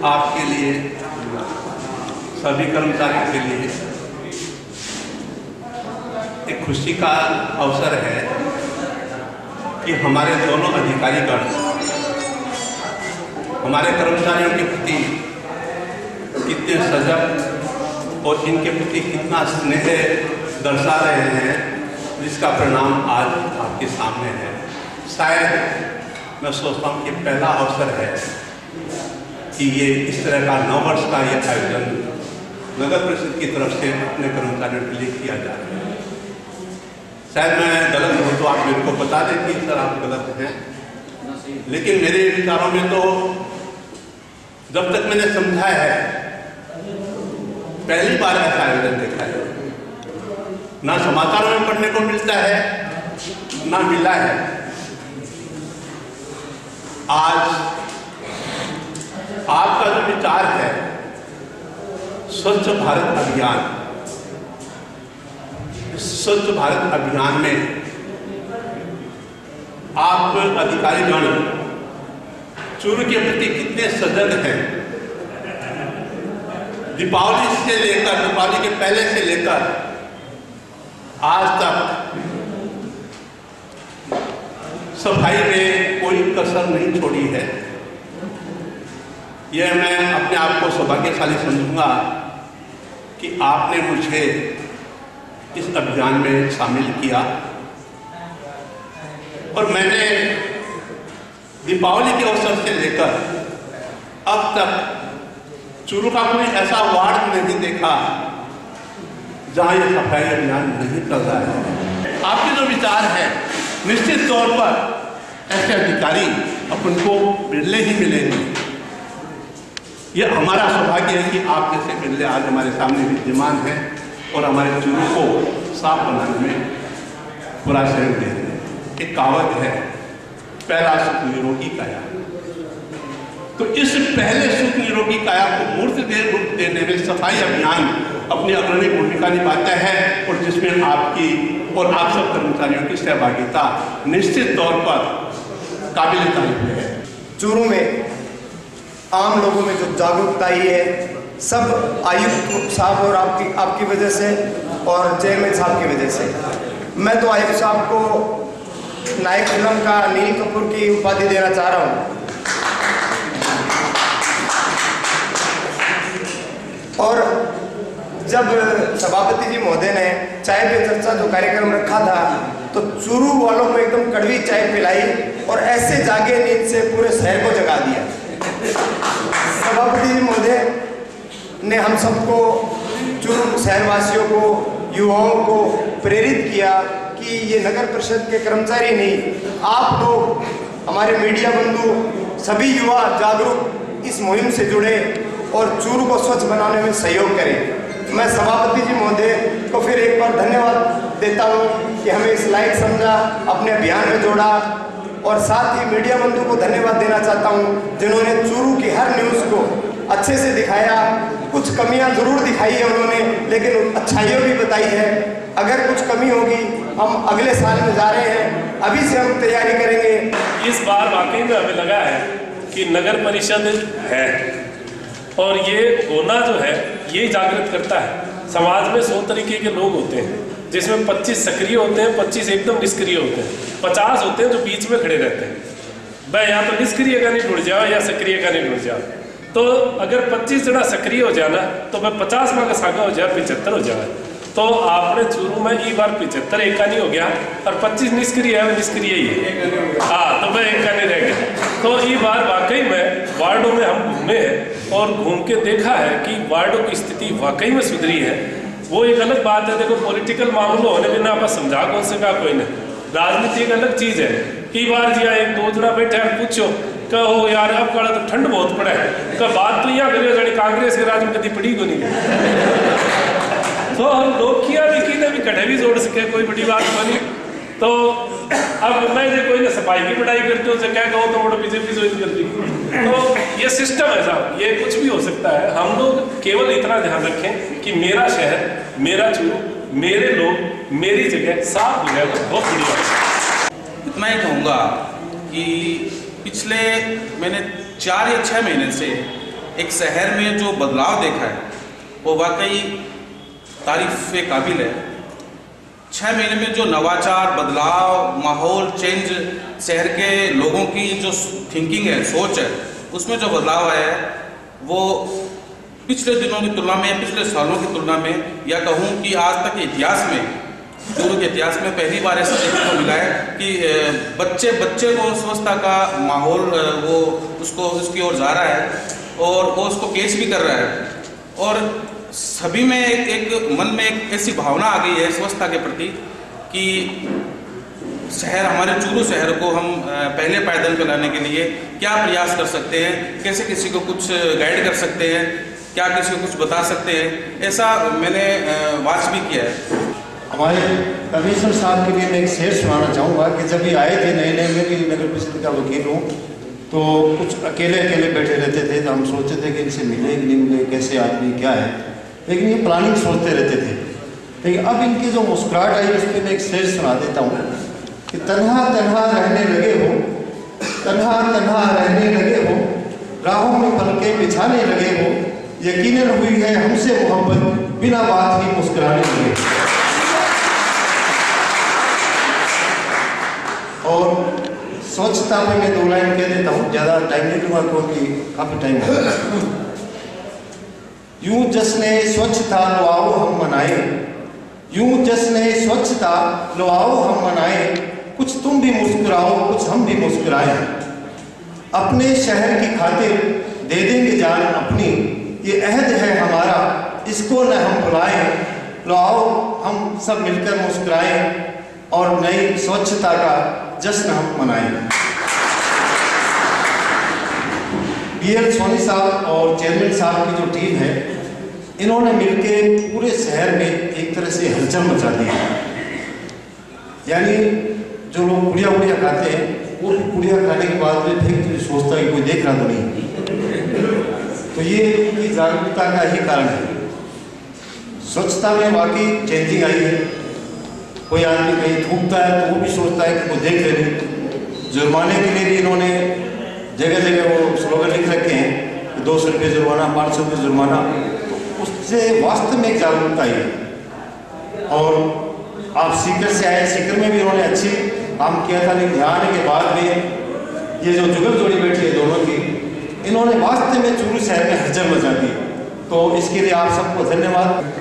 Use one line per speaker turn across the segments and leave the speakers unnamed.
आपके लिए, सभी कर्मचारियों के लिए एक खुशी का अवसर है कि हमारे दोनों अधिकारीगण हमारे कर्मचारियों के प्रति कितने सजग और इनके प्रति कितना स्नेह दर्शा रहे हैं, जिसका परिणाम आज आपके सामने है। शायद मैं सोचता हूँ कि पहला अवसर है कि ये इस तरह का 9 वर्ष का ये आयोजन नगर परिषद की तरफ से अपने कर्मचारियों के लिए किया जा रहा है। शायद मैं गलत हूँ तो आप मेरे को बता दें कि सर आप गलत हैं, लेकिन मेरे विचारों में तो जब तक मैंने समझा है पहली बार ऐसा आयोजन देखा है। ना समाचारों में पढ़ने को मिलता है, ना मिला है। आज आपका जो विचार है स्वच्छ भारत अभियान, स्वच्छ भारत अभियान में आप अधिकारीगण चूरू के प्रति कितने सजग हैं। दीपावली से लेकर, दीपावली के पहले से लेकर आज तक सफाई में कोई कसर नहीं छोड़ी है। यह मैं अपने आप को सौभाग्यशाली समझूंगा कि आपने मुझे इस अभियान में शामिल किया और मैंने दीपावली के अवसर से लेकर अब तक चूरू का कोई ऐसा वार्ड नहीं देखा जहां यह सफाई अभियान नहीं चल रहा है। आपके जो विचार है निश्चित तौर पर ऐसे अधिकारी अपन को मिलने ही मिलेंगे। यह हमारा सौभाग्य है कि आप जैसे मिलने आज हमारे सामने विद्यमान हैं और हमारे चूरू को साफ बनाने में पूरा सहयोग दे रहे हैं। एक कहावत है, पहला सुख निरोगी काया। तो इस पहले सुख निरोगी काया को मूर्त रूप देने में सफाई अभियान अपनी अग्रणी भूमिका निभाता है और जिसमें आपकी और आप सब कर्मचारियों की सहभागिता निश्चित तौर पर काबिल तारीफ है।
चूरू में आम लोगों में जो जागरूकता आई है सब आयुक्त साहब और आपकी वजह से और चेयरमैन साहब की वजह से। मैं तो आयुक्त साहब को नायक फिल्म का नील कपूर की उपाधि देना चाह रहा हूँ। और जब सभापति जी महोदय ने चाय पे चर्चा जो कार्यक्रम रखा था तो चूरू वालों को एकदम कड़वी चाय पिलाई और ऐसे जागे नींद से पूरे शहर को जगा दिया। सभापति जी महोदय ने हम सबको, चूरू शहरवासियों को, युवाओं को प्रेरित किया कि ये नगर परिषद के कर्मचारी नहीं, आप लोग हमारे मीडिया बंधु सभी युवा जागरूक इस मुहिम से जुड़े और चूरू को स्वच्छ बनाने में सहयोग करें। मैं सभापति जी महोदय को फिर एक बार धन्यवाद देता हूं कि हमें इस लायक समझा, अपने अभियान में जोड़ा और साथ ही मीडिया बंधु को धन्यवाद देना चाहता हूं जिन्होंने चूरू की हर न्यूज़ को अच्छे से दिखाया। कुछ कमियां जरूर दिखाई है उन्होंने, लेकिन अच्छाइयों भी बताई है। अगर कुछ कमी होगी हम अगले साल में जा रहे हैं, अभी से हम तैयारी करेंगे।
इस बार वाकई में हमें लगा है कि नगर परिषद है और ये होना जो है ये जागृत करता है। समाज में 100 तरीके के लोग होते हैं जिसमें 25 सक्रिय होते हैं, 25 एकदम निष्क्रिय होते हैं, 50 होते हैं जो बीच में खड़े रहते हैं। भाई या तो निष्क्रिय का नहीं जुड़ जाओ या सक्रिय का नहीं जुड़ जाओ। तो अगर 25 जना सक्रिय हो जाना तो मैं 50 में का सागा हो जाए, 75 हो जाए। तो आपने चूरू में ई बार 75 एक का नहीं हो गया और 25 निष्क्रिय है, निष्क्रिय ही है। हाँ, तो मैं एक का नहीं रह गया। तो ई बार वाकई में वार्डों में हम घूमे हैं और घूम के देखा है कि वार्डों की स्थिति वाकई में सुधरी है। वो एक अलग बात है, देखो पॉलिटिकल मामलों होने बिना आप समझा कौन से का कोई नहीं, राजनीति एक अलग चीज़ है। कई बार जी एक दो जना बैठे और पूछो कहो यार अब कड़ा तो ठंड बहुत पड़ा है, का बात तो यहाँ करियो जानी कांग्रेस के राज में कभी पड़ी को नहीं। तो हम लोग किया भी की भी कटे भी जोड़ सके, कोई बड़ी बात बनी। तो अब मैं जो कोई ना सफाई की पढ़ाई करती हूँ, क्या कहो तो मोटो बीजेपी ज्वाइन कर दी। तो ये सिस्टम है साहब, ये कुछ भी हो सकता है। हम लोग केवल इतना ध्यान रखें कि मेरा शहर, मेरा चूरू, मेरे लोग, मेरी जगह साफ हो जाए तो बहुत बड़ी बात है।
इतना ही कहूँगा कि पिछले मैंने 4 या 6 महीने से एक शहर में जो बदलाव देखा है वो वाकई तारीफ के काबिल है। 6 महीने में जो नवाचार, बदलाव, माहौल चेंज, शहर के लोगों की जो थिंकिंग है, सोच है, उसमें जो बदलाव आया है वो पिछले दिनों की तुलना में, पिछले सालों की तुलना में, या कहूँ कि आज तक के इतिहास में, चूरू के इतिहास में पहली बार ऐसा देखने को मिला है कि बच्चे को स्वच्छता का माहौल वो उसकी ओर जा रहा है और वो उसको कैच भी कर रहा है। और सभी में एक मन में एक ऐसी भावना आ गई है स्वच्छता के प्रति कि शहर, हमारे चूरू शहर को हम पहले पायदान पे लाने के लिए क्या प्रयास कर सकते हैं, कैसे किसी को कुछ गाइड कर सकते हैं, क्या किसी को कुछ बता सकते हैं, ऐसा मैंने वाच भी किया है।
हमारे कमिश्नर साहब के लिए मैं एक शेर सुनाना चाहूँगा कि जब ये आए थे नए नए, मैं भी नगर परिषद का वकील हूँ, तो कुछ अकेले बैठे रहते थे, तो हम सोचते थे कि इनसे मिले कि नहीं मिले, कैसे आदमी क्या है, लेकिन ये प्लानिंग सोचते रहते थे। लेकिन अब इनकी जो मुस्कुराहट आई उस पर मैं एक शेर सुना देता हूँ कि तन्हा तन्हा रहने लगे हो, तन्हा तन्हा रहने लगे हो, राहों में पलके बिछाने लगे हो, यकीनन हुई है हमसे मोहब्बत, बिना बात ही मुस्कुराने लगे। और स्वच्छता में मैं 2 लाइन कह देता हूँ, ज़्यादा टाइम नहीं लूँगा क्योंकि काफ़ी टाइम हो गया। यूं जश्ने स्वच्छता लो आओ हम मनाए, यूं जश्ने स्वच्छता लो आओ हम मनाए, कुछ तुम भी मुस्कुराओ कुछ हम भी मुस्कुराएं, अपने शहर की खातिर दे देंगे जान अपनी, ये अहद है हमारा इसको न हम भुलाएं, लो आओ हम सब मिलकर मुस्कुराएं और नई स्वच्छता का जश्न हम मनाएं। बीएल सोनी साहब और चेयरमैन साहब की जो टीम है, इन्होंने मिलके पूरे शहर में एक तरह से हलचल मचा दी है। यानी जो लोग पुड़िया उड़िया खाते हैं, वो पुड़िया खाने के बाद में फिर तो सोचता है कोई देख रहा तो नहीं, तो ये उनकी जागरूकता का ही कारण है। स्वच्छता में वाकई चेंजिंग आई है। कोई आदमी कहीं थूकता है तो वो भी सोचता है कि वो देख ले। जुर्माने के लिए भी इन्होंने जगह जगह वो स्लोगन लिख रखे हैं, 200 रुपये जुर्माना, 500 रुपये जुर्माना, तो उससे वास्तव में एक जागरूकता आई है। और आप सीकर से आए, सीकर में भी इन्होंने अच्छी काम किया था, लेकिन यहाँ आने के बाद में ये जो जुगल जोड़ी बैठी है दोनों की, इन्होंने वास्तव में चूरू शहर में हलचल मचा दी। तो इसके लिए आप सबको धन्यवाद।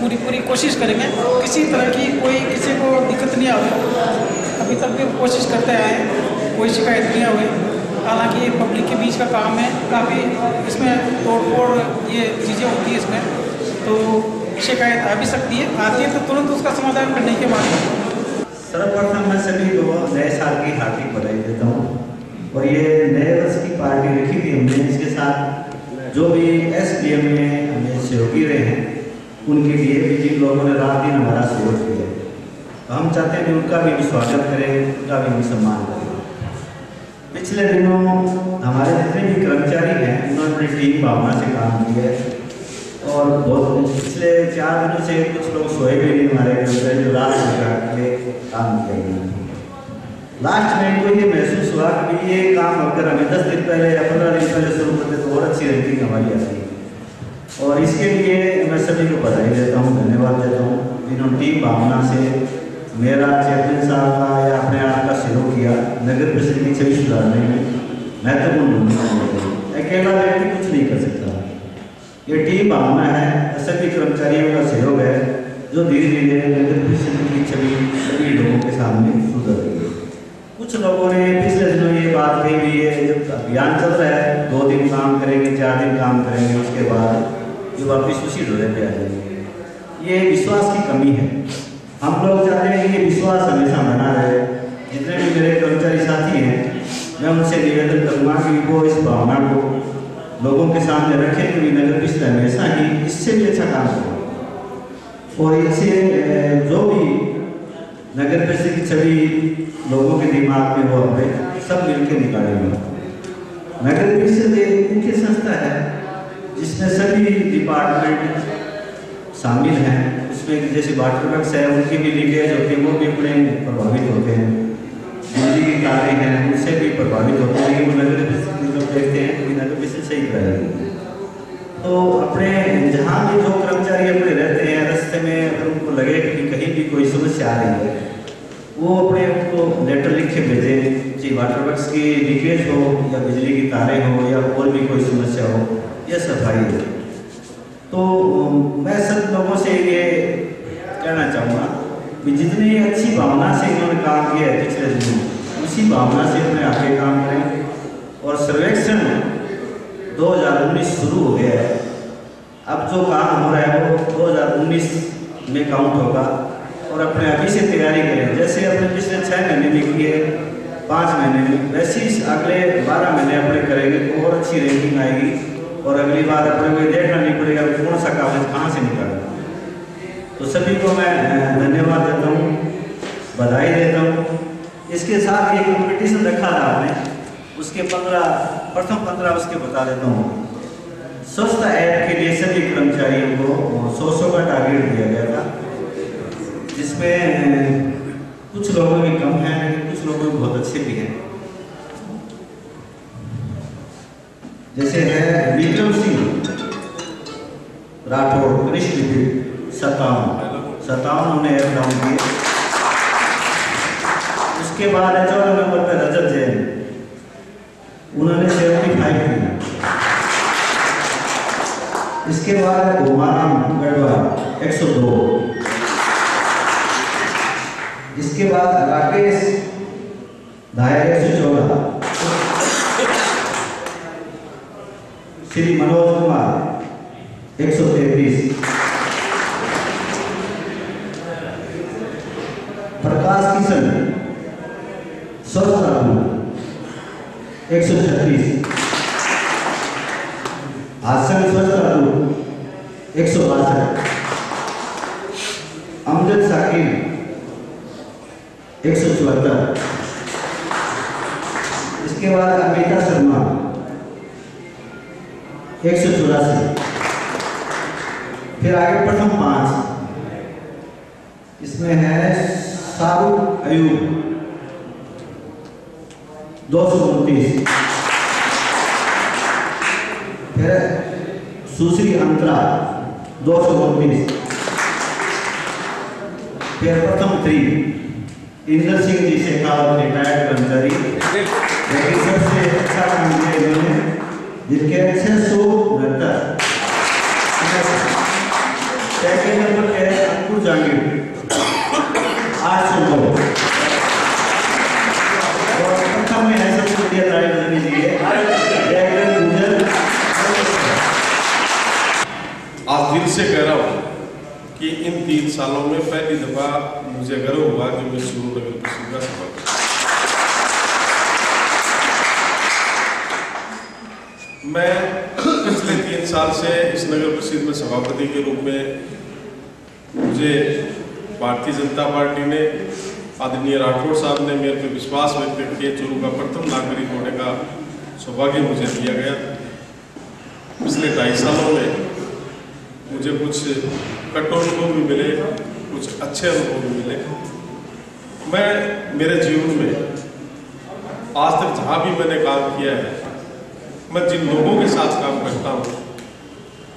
पूरी कोशिश करेंगे किसी तरह की कोई किसी को दिक्कत नहीं आवे। अभी तक भी कोशिश करते आए, कोई शिकायत नहीं हुई। हालांकि ये पब्लिक के बीच का काम है, काफ़ी इसमें तोड़ फोड़ ये चीज़ें होती है इसमें, तो शिकायत आ भी सकती है, आती है तो तुरंत उसका समाधान करने के बाद।
सर्वप्रथम मैं सभी को नए साल की हार्दिक बधाई देता हूँ। और ये नए वर्ष की पार्टी रखी थी हमने, इसके साथ जो भी SDM में हमें सहयोगी रहे हैं उनके लिए भी जिन लोगों ने रात दिन हमारा सहयोग किया, तो हम चाहते हैं कि उनका भी स्वागत करें, उनका भी सम्मान करें। पिछले दिनों हमारे जितने भी कर्मचारी हैं उन्होंने अपनी टीम भावना से काम किया है और बहुत पिछले 4 दिनों से कुछ लोग सोए भी नहीं, हमारे कर्मचारी जो रात के काम किया। लास्ट में तो ये महसूस हुआ कि ये काम अगर हमें 10 दिन पहले या 15 दिन पहले शुरू करते तो और अच्छी रैंकिंग हमारी आती है। और इसके लिए मैं सभी को बधाई देता हूँ, धन्यवाद देता हूँ जिन्होंने टीम भावना से मेरा चेयरमैन साहब का या अपने आप का सहयोग किया नगर परिषद की छवि सुधारने में महत्वपूर्ण भूमिका। अकेला व्यक्ति कुछ नहीं कर सकता, ये टीम भावना है, सभी कर्मचारियों का सहयोग है जो धीरे धीरे नगर परिषद की छवि सभी लोगों के सामने सुधर रही है। कुछ लोगों ने पिछले दिनों ये बात कही भी है, जब अभियान चल रहा है 2 दिन काम करेंगे, 4 दिन काम करेंगे, उसके बाद जो वापिस उसी ढोले पे आ जाएंगे। ये विश्वास की कमी है। हम लोग चाहते हैं कि ये विश्वास हमेशा बना रहे। जितने भी मेरे कर्मचारी साथी हैं, मैं उनसे निवेदन करूँगा कि वो इस भावना को लोगों के सामने रखें कि नगर परिषद हमेशा ही इससे भी अच्छा काम करें और इससे जो भी नगर परिषद की छवि लोगों के दिमाग में वो हमें सब मिलकर निकालेंगे। नगर परिषद एक मुख्य संस्था है जिसमें सभी डिपार्टमेंट शामिल हैं। उसमें जैसे वाटर वर्क्स है, उनकी भी लीकेज होती है, वो भी बड़े प्रभावित होते हैं। बिजली की तारें हैं, उनसे भी प्रभावित होते हैं, लेकिन वो नगर परिषद जब देखते हैं कि नगर परिषद सही कराएगी। तो अपने जहाँ भी जो कर्मचारी अपने रहते हैं, रास्ते में अगर उनको लगे कि कहीं भी कोई समस्या आ रही है, वो अपने उनको लेटर लिख के भेजें, चाहे वाटर वर्क्स की लीकेज हो या बिजली की तारें हो या और भी कोई समस्या हो या सफाई हो। तो मैं सब लोगों से ये कहना चाहूँगा कि जितनी अच्छी भावना से इन्होंने काम किया है पिछले दिनों, उसी भावना से अपने आगे काम करें। और सर्वेक्षण 2019 शुरू हो गया है, अब जो काम हो रहा है वो 2019 में काउंट होगा और अपने अभी से तैयारी करें। जैसे अपने पिछले 6 महीने में किए, 5 महीने में, वैसे ही अगले 12 महीने अपने करेंगे तो और अच्छी रैंकिंग आएगी और अगली बार अपने को देखना नहीं पड़ेगा कि कौन सा कागज कहाँ से निकालना। तो सभी को मैं धन्यवाद देता हूँ, बधाई देता हूँ। इसके साथ एक कॉम्पिटिशन रखा था आपने, उसके प्रथम 15 उसके बता देता हूँ। स्वच्छता ऐप के लिए सभी कर्मचारियों को 100 का टारगेट दिया गया था, जिसमें कुछ लोगों की कम है लेकिन कुछ लोगों के बहुत अच्छे भी हैं। जैसे है विक्रम सिंह राठौड़, कनिष्ठ विद्युत 57 उन्होंने ऐप डाउन किए। उसके बाद 14 नंबर पर रजत जैन, उन्होंने 75 किया। इसके बाद घुमाराम गढ़वा 102। इसके बाद राकेश धायर 114। श्री मनोज कुमार 133। प्रकाश किशन स्वच्छता 136। हासन स्वच्छता 162। अमजद साकिब 174। इसके बाद अमिता शर्मा 184। फिर आगे प्रथम 5, इसमें है शाहरुख अयूब 229। फिर सुश्री अंतरा 229। फिर प्रथम 3 इंद्र सिंह जी शेखावत, रिटायर्ड कर्मचारी, लेकिन सबसे अच्छा काम किया इन्होंने, जिनके 669। सेकेंड नंबर पे है अंकुर जहांगीर 809। और प्रथम में है सबसे बढ़िया तारीफ देनी चाहिए
आज दिल से कह रहा हूँ कि इन 3 सालों में पहली दफा मुझे गर्व हुआ कि मैं चूरू नगर परिषद का सभापति। मैं पिछले 3 साल से इस नगर परिषद में सभापति के रूप में, मुझे भारतीय जनता पार्टी ने, आदरणीय राठौड़ साहब ने मेरे पे विश्वास व्यक्त किए, चूरू का प्रथम नागरिक होने का सौभाग्य मुझे दिया गया। पिछले 2.5 सालों में मुझे कुछ कट अनुभव भी मिले, कुछ अच्छे अनुभव भी मिले। मैं मेरे जीवन में आज तक जहाँ भी मैंने काम किया है, मैं जिन लोगों के साथ काम करता हूँ,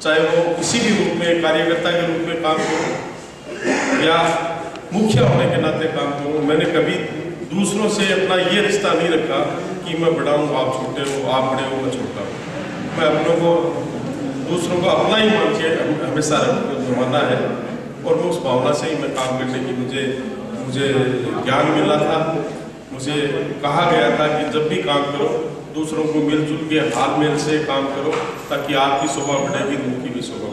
चाहे वो किसी भी रूप में कार्यकर्ता के रूप में काम करूँ या मुखिया होने के नाते काम करूँ, मैंने कभी दूसरों से अपना ये रिश्ता नहीं रखा कि मैं बड़ा हूँ आप छोटे हो, आप बड़े हो मैं छोटा हूँ। मैं अपनों को, दूसरों को अपना ही मान के हमेशा माना है और मैं उस भावना से ही मैं काम करने की मुझे ज्ञान मिला था। मुझे कहा गया था कि जब भी काम करो दूसरों को मिलजुल के हाल मेल से काम करो, ताकि आपकी शोभा बढ़ेगी, उनकी भी शोभा